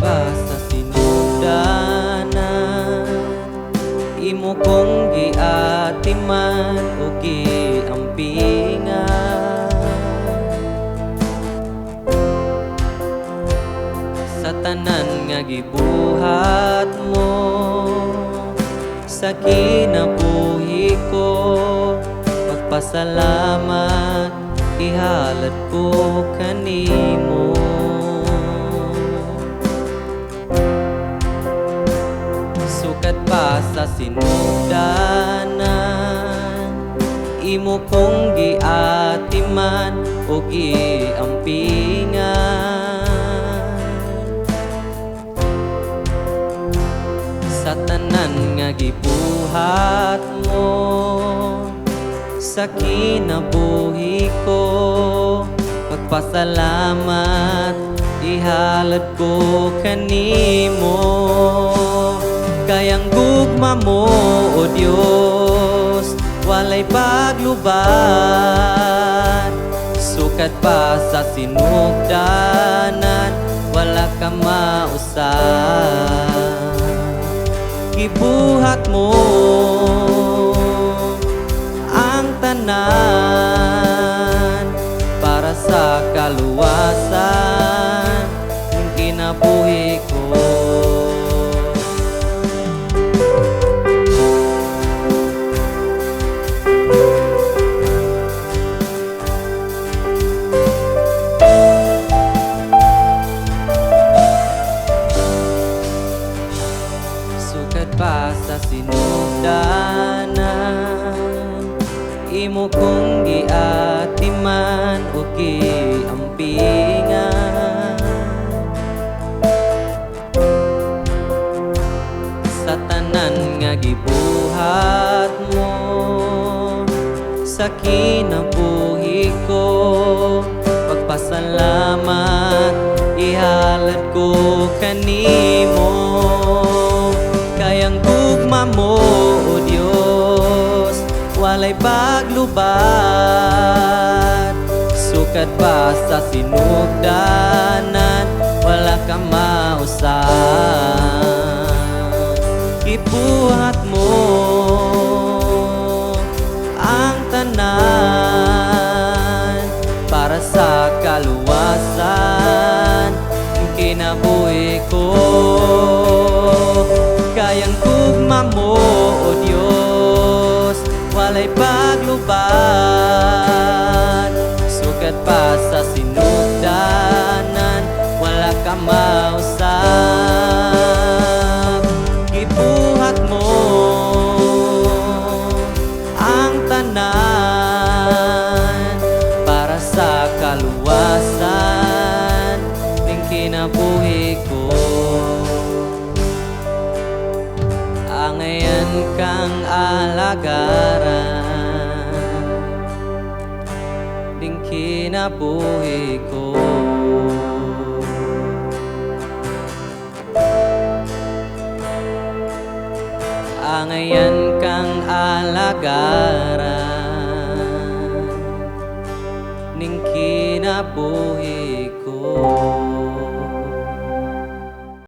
pa sa sinugdanan, imo kong giatiman o giampingan. Sa tanan nga gibuhat mo, sa kinabuhi ko, magpasalamat ihalad ko kanimo. Sukat pa sa sinugdanan, imo kong giatiman o giampingan. Sa tanan nga gibuhat mo, sa kinabuhi ko, magpasalamat ihalad ko kanimo. Kayang gugma mo, O Dios, walay paglubat. Sukat pa sa sinugdanan, wala ka mausap. Gibuhat mo ang tanan para sa kaluwasan ng kinabuhi ko. Sukat pa sa sinugdanan, imo kong giatiman o giampingan. Sa tanan nga gibuhat mo, sa kinabuhi ko, magpasalamat ihalad ko kanimo. Kayang gugma mo, O Dios, walay paglubat. Sukat pa sa sinugdanan, wala ka mausap. Ibuhat mo ang tanan para sa kaluwasan ng kinabuhi ko. Kayang gugma mo, O Dios, walay paglubat. Sukat pa sa sinugdanan, wala ka mausap. Gibuhat mo ang tanan para sa kaluwasan ng kinabuhi ko. Angayan kang alagaran ding kinabuhi ko. Angayan kang alagaran ning kinabuhi ko.